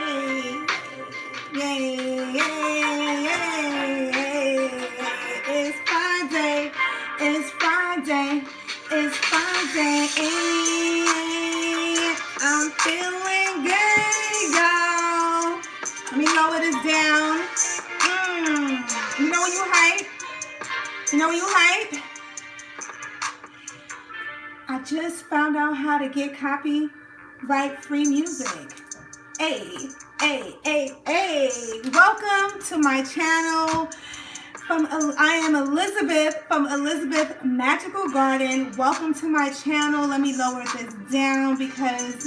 Yay, yay, yay. It's Friday. It's Friday. It's Friday. I'm feeling good, y'all. Let me lower this down. You know when you hype? You know when you hype? I just found out how to get copyright free music. Hey, hey, hey, hey. Welcome to my channel. I am Elizabeth from Elizabeth Magical Garden. Welcome to my channel. Let me lower this down because,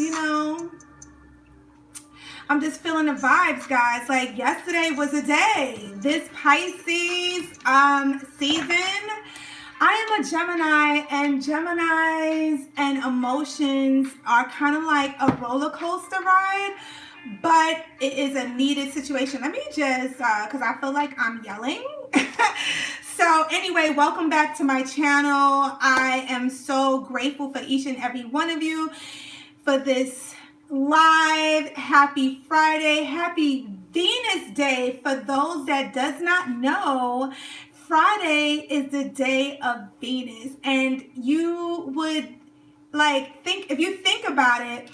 I'm just feeling the vibes, guys. Like yesterday was a day. This Pisces season. I am a Gemini, and Geminis and emotions are kind of like a roller coaster ride, but it is a needed situation. Let me just, because I feel like I'm yelling. So anyway, welcome back to my channel. I am so grateful for each and every one of you for this live. Happy Friday. Happy Venus Day. For those that does not know, Friday is the day of Venus, and you would think, if you think about it,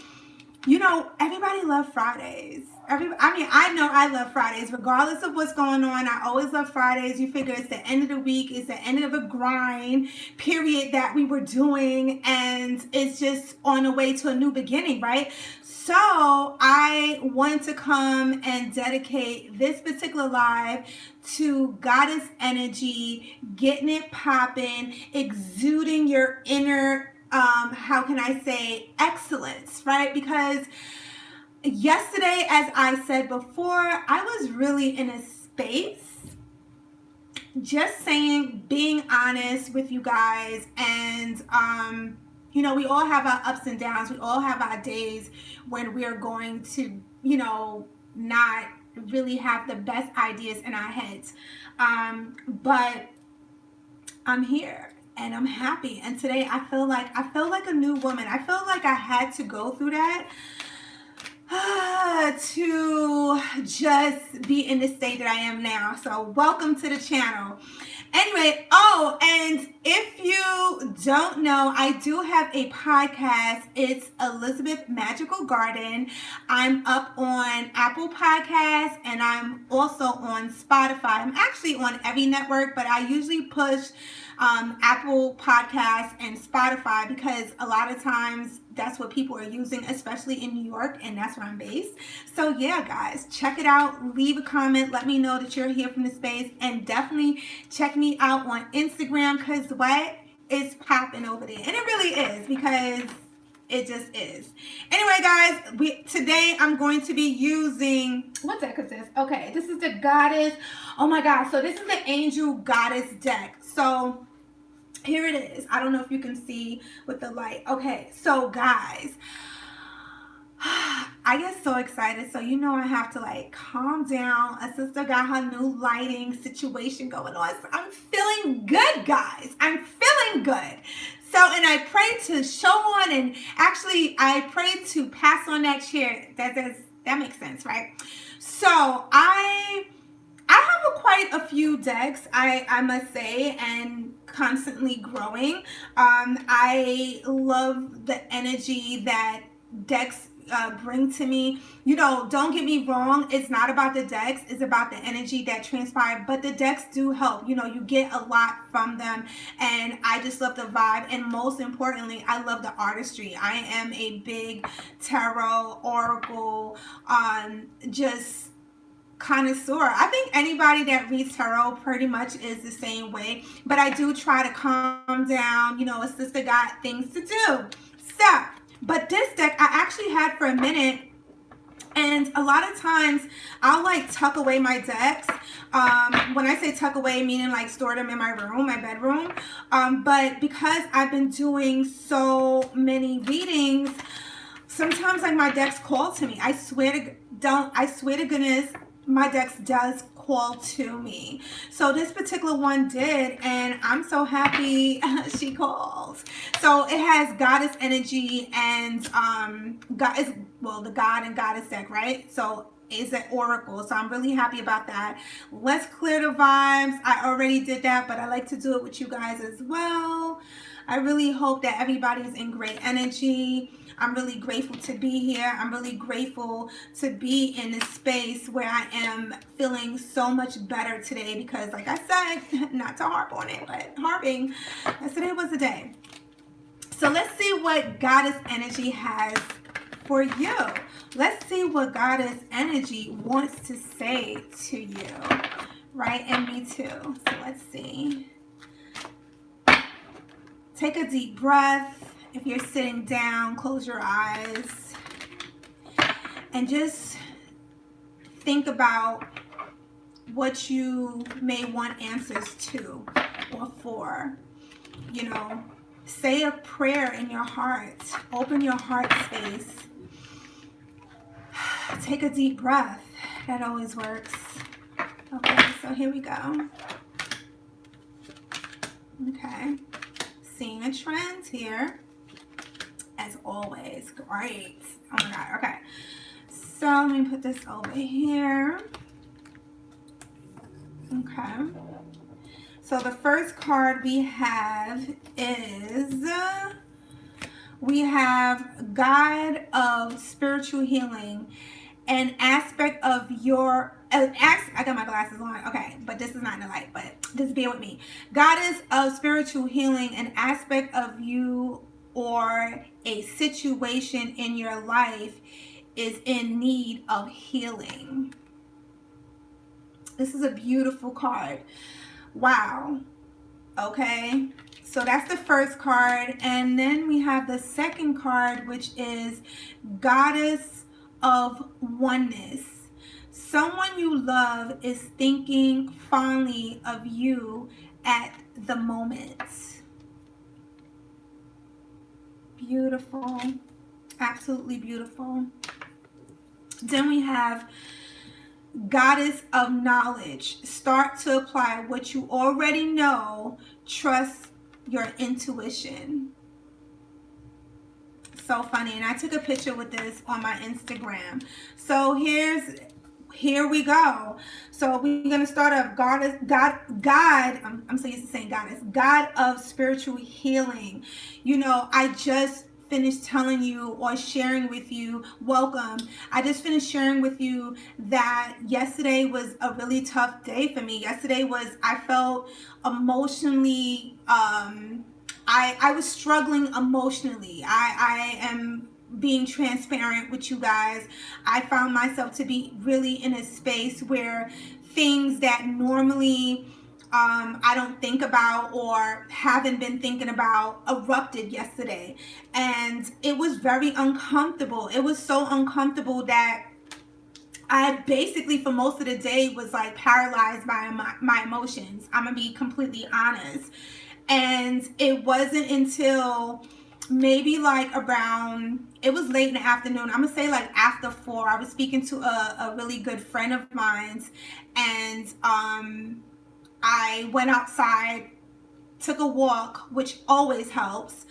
everybody loves Fridays. I know I love Fridays, regardless of what's going on. I always love Fridays. You figure it's the end of the week, it's the end of a grind period that we were doing, and it's just on the way to a new beginning, right? So I wanted to come and dedicate this particular live to goddess energy, getting it popping, exuding your inner, how can I say, excellence, right? Because yesterday, as I said before, I was really in a space, just saying, being honest with you guys, and we all have our ups and downs. We all have our days when we're going to, not really have the best ideas in our heads. But I'm here and I'm happy. And today I feel like a new woman. I feel like I had to go through that to just be in the state that I am now. So welcome to the channel. Anyway, and if you don't know, I do have a podcast. It's Elizabeth Magical Garden. I'm up on Apple Podcasts, and I'm also on Spotify. I'm actually on every network, but I usually push Apple Podcasts and Spotify because a lot of times that's what people are using, especially in New York, and that's where I'm based. So yeah, guys, check it out. Leave a comment. Let me know that you're here from the space, and definitely check me out on Instagram, because what is popping over there, and it really is, because it just is. Anyway, guys, today I'm going to be using, what deck is this? Okay, this is the goddess. Oh my God, so this is the angel goddess deck. So here it is. I don't know if you can see with the light. Okay, so guys, I get so excited. So I have to calm down. A sister got her new lighting situation going on. So I'm feeling good, guys. I'm feeling good. So, and I pray to show on, and actually I pray to pass on that chair. That makes sense, right? So I have quite a few decks, I must say, and constantly growing. I love the energy that decks bring to me. Don't get me wrong, it's not about the decks, it's about the energy that transpired, but the decks do help. You get a lot from them, and I just love the vibe, and most importantly, I love the artistry. I am a big tarot, oracle, just connoisseur. I think anybody that reads tarot pretty much is the same way, but I do try to calm down. A sister got things to do. So, but this deck I actually had for a minute, and a lot of times I'll tuck away my decks. When I say tuck away, meaning store them in my room, my bedroom. But because I've been doing so many readings, sometimes my decks call to me. I swear to goodness, my decks does call to me. So this particular one did, and I'm so happy she called. So it has goddess energy and God is, well, the God and goddess deck, right? So is an oracle, so I'm really happy about that. Let's clear the vibes. I already did that, but I like to do it with you guys as well. I really hope that everybody's in great energy. I'm really grateful to be here. I'm really grateful to be in this space where I am feeling so much better today because, like I said, not to harp on it, but harping, yesterday was the day. So let's see what goddess energy has for you. Let's see what goddess energy wants to say to you, right? And me too. So let's see. Take a deep breath. If you're sitting down, close your eyes and just think about what you may want answers to or for. You know, say a prayer in your heart. Open your heart space. Take a deep breath. That always works. Okay, so here we go. Okay. Seeing a trend here. As always. Great. Oh my God. Okay. So let me put this over here. Okay. So the first card we have is... we have God of Spiritual Healing, an aspect of your, I got my glasses on, okay, but this is not in the light, but just bear with me. Goddess of Spiritual Healing, an aspect of you or a situation in your life is in need of healing. This is a beautiful card. Wow. Okay. So that's the first card. And then we have the second card, which is Goddess of Oneness. Someone you love is thinking fondly of you at the moment. Beautiful. Absolutely beautiful. Then we have Goddess of Knowledge. Start to apply what you already know. Trust your intuition. So funny. And I took a picture with this on my Instagram. So here we go. So we're going to start off I'm so used to saying goddess. God of Spiritual Healing. You know, I just finished telling you or sharing with you, welcome. I just finished sharing with you that yesterday was a really tough day for me. Yesterday was, I felt emotionally, I was struggling emotionally. I am being transparent with you guys. I found myself to be really in a space where things that normally I don't think about or haven't been thinking about erupted yesterday. And it was very uncomfortable. It was so uncomfortable that I basically for most of the day was like paralyzed by my emotions. I'm gonna be completely honest. And it wasn't until maybe like around, it was late in the afternoon, I'm gonna say like after 4, I was speaking to a really good friend of mine's, and I went outside, took a walk, which always helps.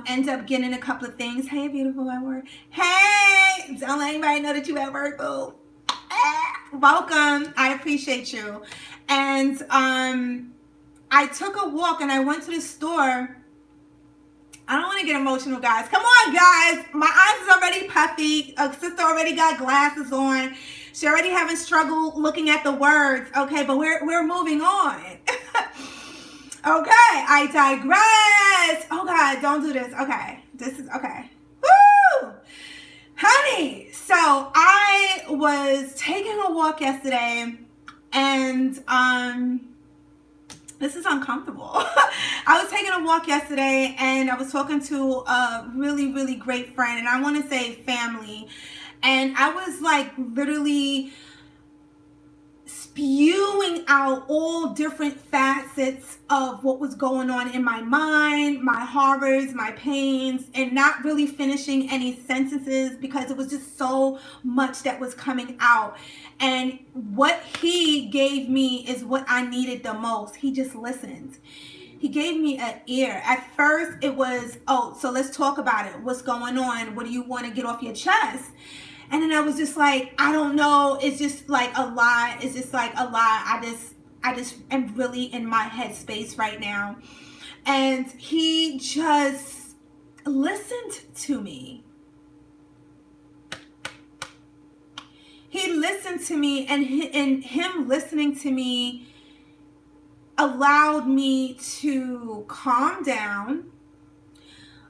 End up getting a couple of things. Hey, beautiful at work. Hey, don't let anybody know that you at work, boo. Welcome. I appreciate you. And I took a walk and I went to the store. I don't want to get emotional, guys. Come on, guys. My eyes is already puffy. A sister already got glasses on. She already having struggle looking at the words. Okay, but we're moving on. Okay, I digress. Oh, God, don't do this. Okay, this is, okay. Woo! Honey, so I was taking a walk yesterday, and this is uncomfortable. I was taking a walk yesterday, and I was talking to a really, really great friend, and I want to say family, and I was like literally spewing out all different facets of what was going on in my mind, my horrors, my pains, and not really finishing any sentences because it was just so much that was coming out. And what he gave me is what I needed the most. He just listened. He gave me an ear. At first it was, oh, so let's talk about it. What's going on? What do you want to get off your chest? And then I was just like, I don't know. It's just like a lot. It's just like a lot. I just am really in my headspace right now. And he just listened to me. He listened to me, and him listening to me allowed me to calm down,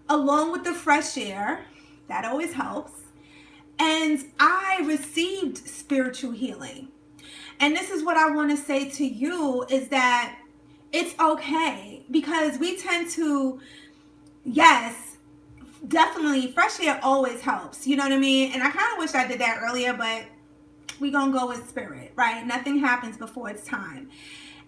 along with the fresh air. That always helps. And I received spiritual healing. And this is what I want to say to you, is that it's okay, because we tend to, yes, definitely fresh air always helps. You know what I mean? And I kind of wish I did that earlier, but we gonna go with spirit, right? Nothing happens before it's time.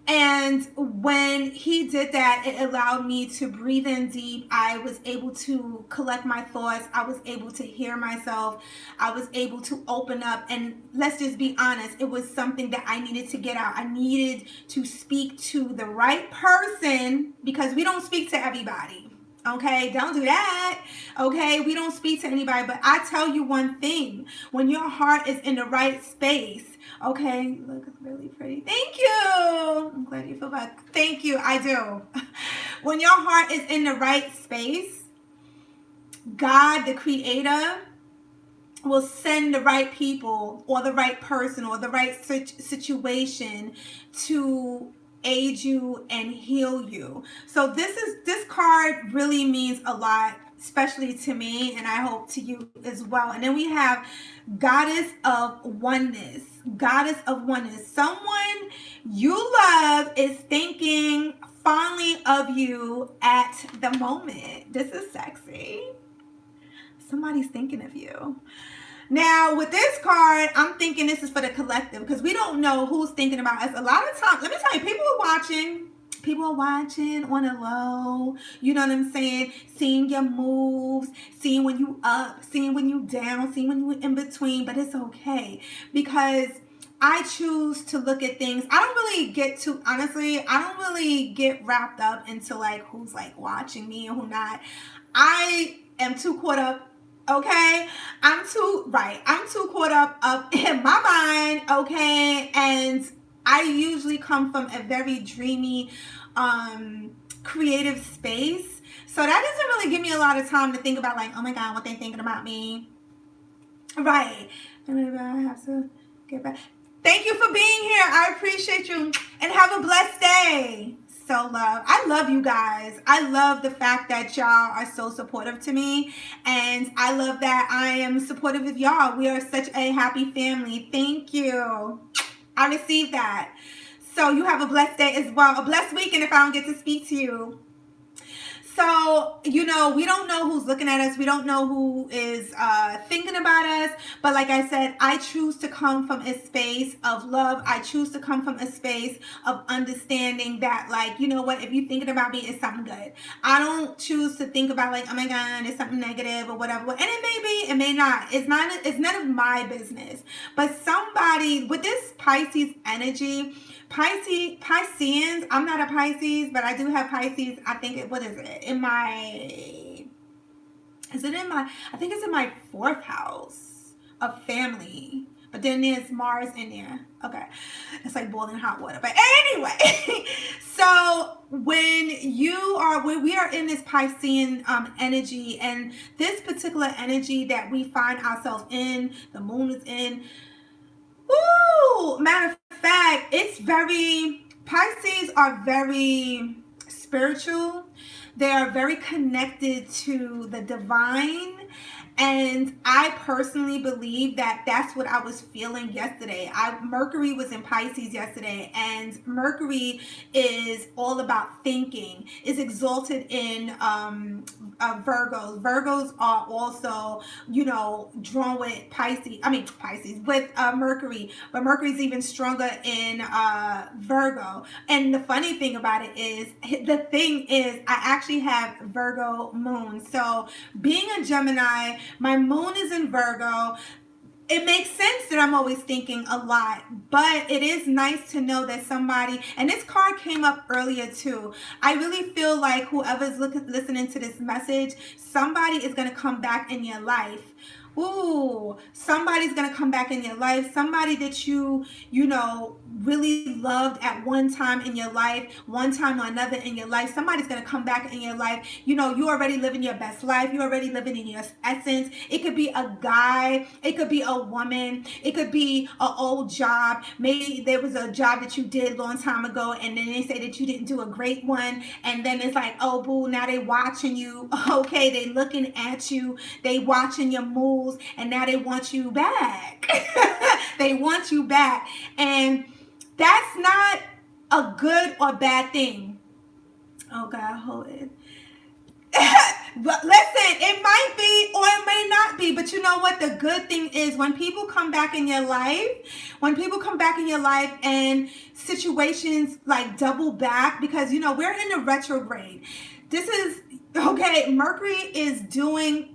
And when he did that, it allowed me to breathe in deep. I was able to collect my thoughts. I was able to hear myself. I was able to open up. And let's just be honest, it was something that I needed to get out. I needed to speak to the right person, because we don't speak to everybody. Okay, don't do that. Okay, we don't speak to anybody. But I tell you one thing, when your heart is in the right space, okay, you look really pretty. Thank you. I'm glad you feel bad. Thank you. I do. When your heart is in the right space, God, the creator, will send the right people or the right person or the right situation to aid you and heal you. So this card really means a lot, especially to me, and I hope to you as well. And then we have Goddess of Oneness. Goddess of Oneness. Someone you love is thinking fondly of you at the moment. This is sexy. Somebody's thinking of you. Now, with this card, I'm thinking this is for the collective, because we don't know who's thinking about us. A lot of times, let me tell you, people are watching. People are watching on a low. You know what I'm saying? Seeing your moves, seeing when you up, seeing when you down, seeing when you in between. But it's okay, because I choose to look at things. I don't really get wrapped up into like who's like watching me and who not. I am too caught up. Okay, I'm too caught up in my mind. Okay, and I usually come from a very dreamy, creative space. So that doesn't really give me a lot of time to think about like, oh my God, what they thinking about me. Right. And I have to get back. Thank you for being here. I appreciate you, and have a blessed day. So love. I love you guys. I love the fact that y'all are so supportive to me, and I love that I am supportive of y'all. We are such a happy family. Thank you. I received that. So you have a blessed day as well. A blessed weekend if I don't get to speak to you. So, you know, we don't know who's looking at us. We don't know who is thinking about us. But like I said, I choose to come from a space of love. I choose to come from a space of understanding that, like, you know what, if you're thinking about me, it's something good. I don't choose to think about like, oh my God, it's something negative or whatever. And it may be, it may not. It's none of my business. But somebody with this Pisces energy, Pisceans, I'm not a Pisces, but I do have Pisces. I think what is it? I think it's in my 4th house of family. But then there's Mars in there. Okay. It's like boiling hot water. But anyway, so when we are in this Piscean energy, and this particular energy that we find ourselves in, the moon is in, matter of fact, Pisces are very spiritual. They are very connected to the divine, And I personally believe that that's what I was feeling yesterday. Mercury was in Pisces yesterday, and Mercury is all about thinking. It's exalted in Virgos. Virgos are also, drawn with Pisces with Mercury, but Mercury's even stronger in Virgo. And the funny thing about it is, I actually have Virgo moon. So being a Gemini, my moon is in Virgo. It makes sense that I'm always thinking a lot, but it is nice to know that somebody, and this card came up earlier too. I really feel like whoever's listening to this message, somebody is going to come back in your life. Ooh, somebody's going to come back in your life. Somebody that you really loved at one time in your life, one time or another in your life. Somebody's going to come back in your life. You already living your best life. You're already living in your essence. It could be a guy. It could be a woman. It could be an old job. Maybe there was a job that you did a long time ago, and then they say that you didn't do a great one. And then it's like, oh, boo, now they watching you. Okay, they looking at you. They watching your moves. And now they want you back. They want you back. And that's not a good or bad thing. Oh, God, hold it. But listen, it might be or it may not be. But you know what? The good thing is when people come back in your life, and situations like double back, because, we're in a retrograde. This is, okay, Mercury is doing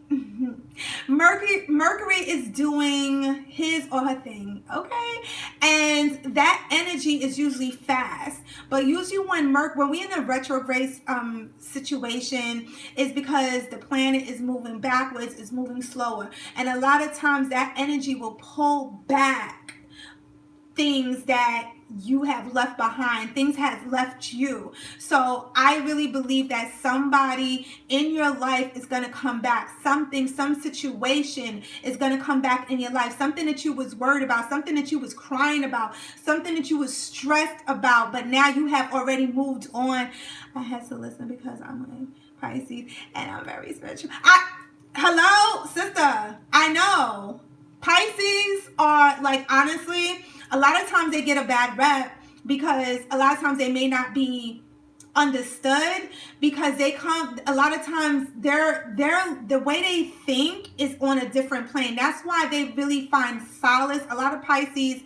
his or her thing, okay? And that energy is usually fast. But usually when we're in a retrograde situation, is because the planet is moving backwards, is moving slower. And a lot of times that energy will pull back things that you have left behind. Things has left you. So I really believe that somebody in your life is going to come back. Some situation is going to come back in your life. Something that you was worried about, something that you was crying about, something that you was stressed about, but now you have already moved on. I had to listen because I'm a Pisces and I'm very spiritual. Hello, sister. I know. Pisces are, like, honestly, a lot of times they get a bad rep because a lot of times they may not be understood, because a lot of times the way they think is on a different plane. That's why they really find solace. A lot of Pisces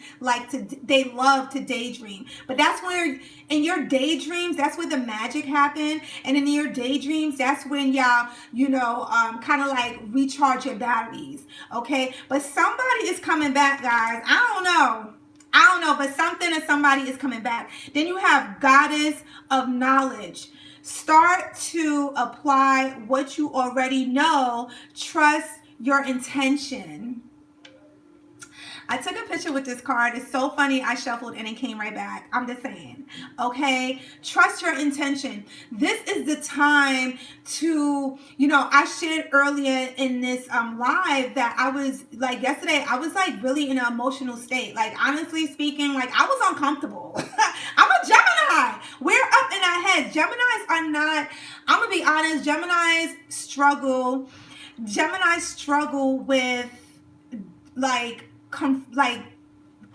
they love to daydream, but that's where in your daydreams, that's where the magic happens. And in your daydreams, that's when y'all kind of like recharge your batteries. Okay, but somebody is coming back, guys. I don't know, but something or somebody is coming back. Then you have Goddess of Knowledge. Start to apply what you already know. Trust your intention. I took a picture with this card. It's so funny. I shuffled and it came right back. I'm just saying. Okay. Trust your intention. This is the time to, I shared earlier in this live that I was like yesterday, I was like really in an emotional state. Like, honestly speaking, like I was uncomfortable. I'm a Gemini. We're up in our heads. Geminis are not, I'm going to be honest, Geminis struggle with like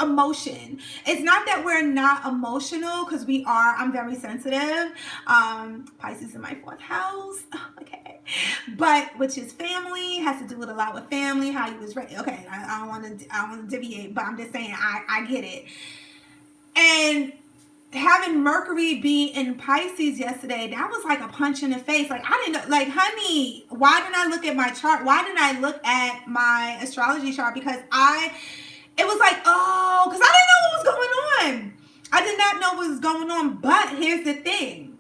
emotion. It's not that we're not emotional, because we are. I'm very sensitive. Pisces in my 4th house. Okay. But which is family, has to do with a lot with family, how you was raised. Okay, I don't want to deviate, but I'm just saying I get it. And having Mercury be in Pisces yesterday, that was like a punch in the face. Like, I didn't know, like, honey, why didn't I look at my chart? Why didn't I look at my astrology chart? Because it was like, oh, because I didn't know what was going on. I did not know what was going on. But here's the thing.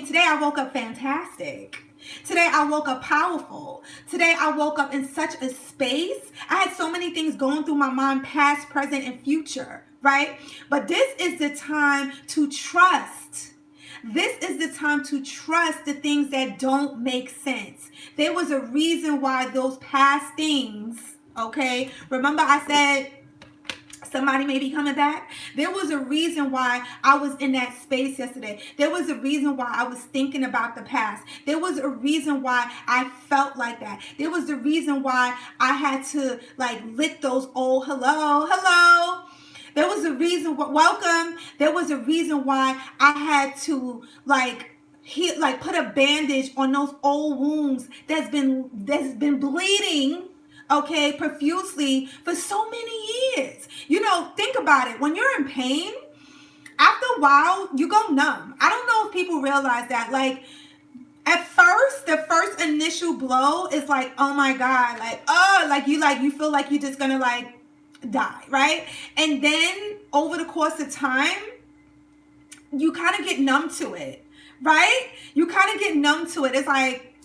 Today I woke up fantastic. Today I woke up powerful. Today I woke up in such a space. I had so many things going through my mind, past, present, and future, right? But this is the time to trust. This is the time to trust the things that don't make sense. There was a reason why those past things, okay? Remember I said Somebody may be coming back. There was a reason why I was in that space yesterday. There was a reason why I was thinking about the past. There was a reason why I felt like that. There was the reason why I had to like lick those old hello. There was a reason, welcome. There was a reason why I had to put a bandage on those old wounds that's been bleeding, okay, profusely for so many years. You know, think about it. When you're in pain, after a while, you go numb. I don't know if people realize that. Like, at first, the first initial blow is like, oh my God, like, oh, you feel like you're just gonna like die, right? And then over the course of time, you kind of get numb to it, right? You kind of get numb to it. It's like,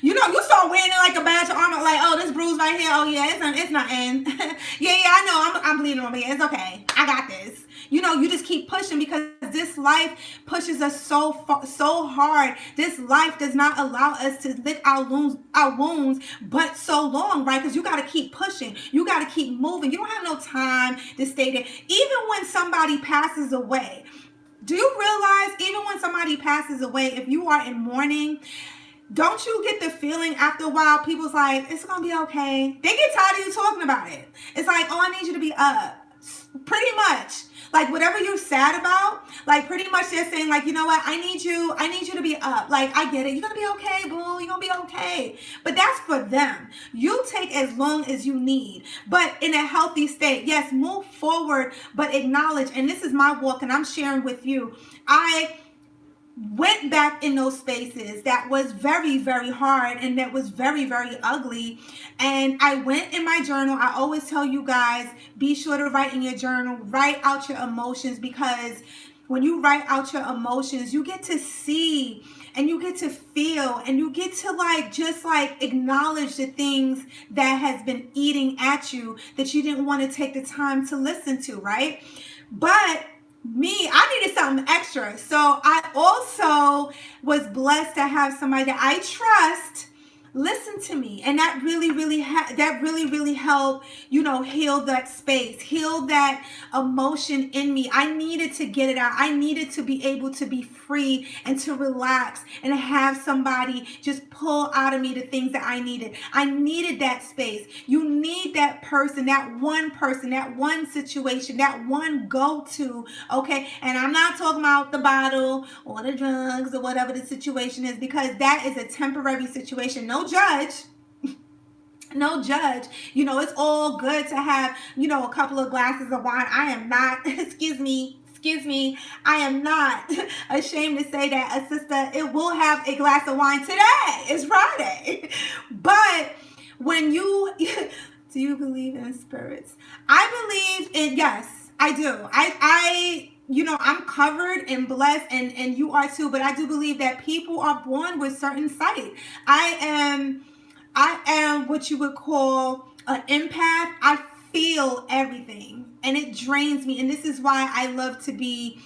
you know, you start wearing it like a badge of armor, like, oh, this bruise right here, oh yeah, it's nothing. yeah, I know, I'm bleeding over here, it's okay, I got this. You know, you just keep pushing because this life pushes us so hard. This life does not allow us to lick our wounds but so long, right? Because you got to keep pushing. You got to keep moving. You don't have no time to stay there. Even when somebody passes away, do you realize even when somebody passes away, if you are in mourning, don't you get the feeling after a while, people's like, it's going to be okay. They get tired of you talking about it. It's like, oh, I need you to be up. Pretty much. Like, whatever you're sad about, like, pretty much they're saying, like, you know what, I need you to be up. Like, I get it. You're going to be okay, boo. You're going to be okay. But that's for them. You take as long as you need, but in a healthy state. Yes, move forward, but acknowledge. And this is my walk, and I'm sharing with you. I went back in those spaces that was very, very hard and that was very, very ugly. And I went in my journal. I always tell you guys, be sure to write in your journal, write out your emotions, because when you write out your emotions, you get to see and you get to feel and you get to just acknowledge the things that has been eating at you that you didn't want to take the time to listen to, right? But I needed something extra. So I also was blessed to have somebody that I trust listen to me. And that really helped, heal that space, heal that emotion in me. I needed to get it out. I needed to be able to be free and to relax and have somebody just pull out of me the things that I needed. I needed that space. You need that person, that one situation, that one go-to, okay? And I'm not talking about the bottle or the drugs or whatever the situation is, because that is a temporary situation. No judge. It's all good to have, a couple of glasses of wine. I am not, excuse me, I am not ashamed to say that a sister, it will have a glass of wine today. It's Friday. But when do you believe in spirits? I believe in, yes, I do. I'm covered and blessed, and you are too, but I do believe that people are born with certain sight. I am what you would call an empath. I feel everything and it drains me. And this is why I love to be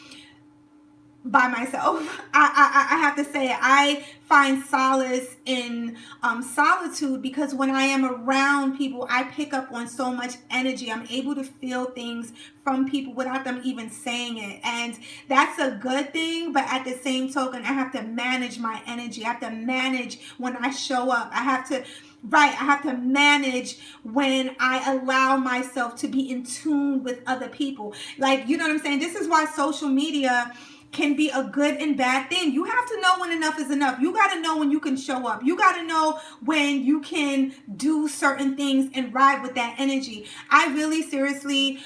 by myself. I have to say it. I find solace in solitude, because when I am around people, I pick up on so much energy. I'm able to feel things from people without them even saying it. And that's a good thing. But at the same token, I have to manage my energy. I have to manage when I show up. I have to manage when I allow myself to be in tune with other people. Like, you know what I'm saying? This is why social media can be a good and bad thing. You have to know when enough is enough. You got to know when you can show up. You got to know when you can do certain things and ride with that energy. I really seriously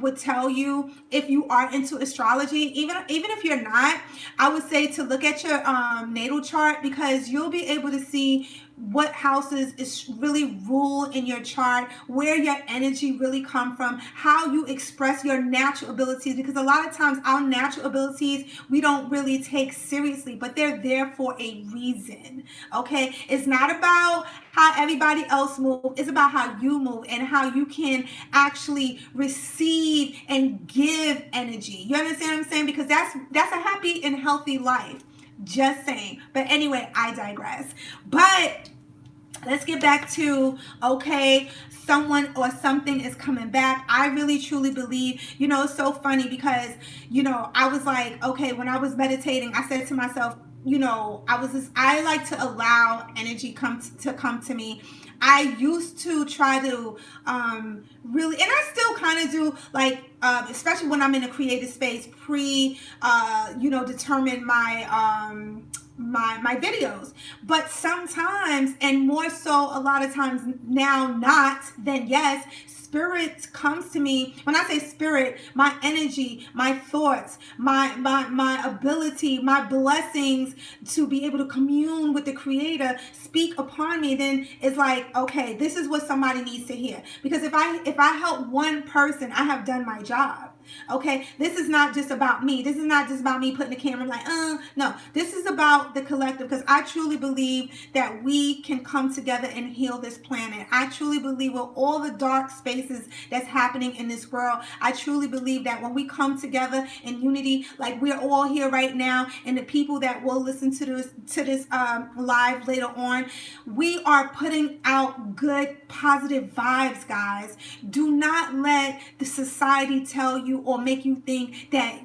would tell you, if you are into astrology, even if you're not, I would say to look at your natal chart, because you'll be able to see what houses is really rule in your chart, where your energy really come from, how you express your natural abilities, because a lot of times our natural abilities we don't really take seriously, but they're there for a reason. Okay, it's not about how everybody else moves, it's about how you move and how you can actually receive and give energy. You understand what I'm saying? Because that's a happy and healthy life. Just saying. But anyway, I digress. But let's get back to, okay, someone or something is coming back. I really truly believe, it's so funny because, I was like, okay, when I was meditating, I said to myself, I like to allow energy to come to me. I used to try to really, and I still kind of do, like, especially when I'm in a creative space, determine my videos. But sometimes, and more so a lot of times now, not then yes, spirit comes to me. When I say spirit, my energy, my thoughts, my ability, my blessings to be able to commune with the creator speak upon me. Then it's like, okay, this is what somebody needs to hear. Because if I help one person, I have done my job. Okay, this is not just about me. This is not just about me putting the camera like, no, this is about the collective, because I truly believe that we can come together and heal this planet. I truly believe with all the dark spaces that's happening in this world, I truly believe that when we come together in unity, like we're all here right now, and the people that will listen to this live later on, we are putting out good, positive vibes, guys. Do not let the society tell you or make you think that,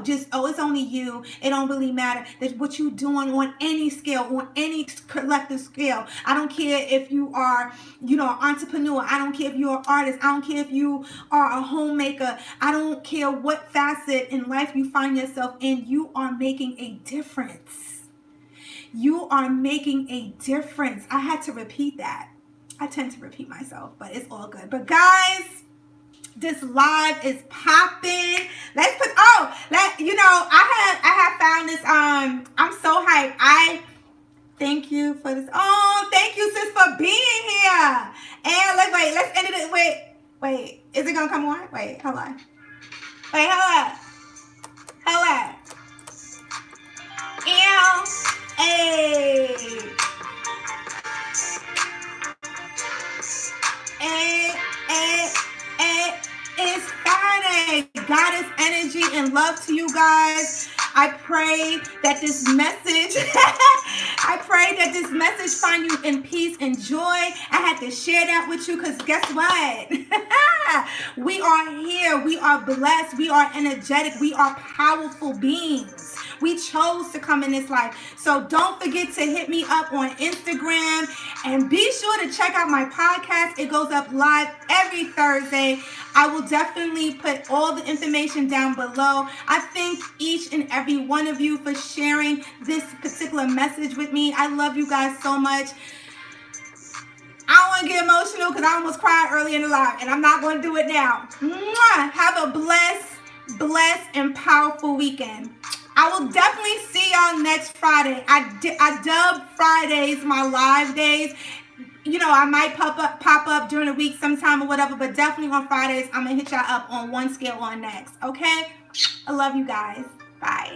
just, oh, it's only you. It don't really matter. That what you doing on any scale, on any collective scale. I don't care if you are, an entrepreneur. I don't care if you're an artist. I don't care if you are a homemaker. I don't care what facet in life you find yourself in. You are making a difference. You are making a difference. I had to repeat that. I tend to repeat myself, but it's all good. But guys, this live is popping. Let's put, I have found this, I'm so hyped. I thank you for this. Oh, thank you, sis, for being here. And let's end it. Wait, is it gonna come on? Wait, hold on. Wait, hold on. Hey. It's Friday. Goddess energy and love to you guys. I pray that this message, find you in peace and joy. I had to share that with you because guess what? We are here. We are blessed. We are energetic. We are powerful beings. We chose to come in this life. So don't forget to hit me up on Instagram and be sure to check out my podcast. It goes up live every Thursday. I will definitely put all the information down below. I thank each and every one of you for sharing this particular message with me. I love you guys so much. I don't want to get emotional because I almost cried early in the live, and I'm not going to do it now. Mwah! Have a blessed, and powerful weekend. I will definitely see y'all next Friday. I dub Fridays my live days. I might pop up during the week sometime or whatever, but definitely on Fridays, I'm going to hit y'all up on one scale or next. Okay? I love you guys. Bye.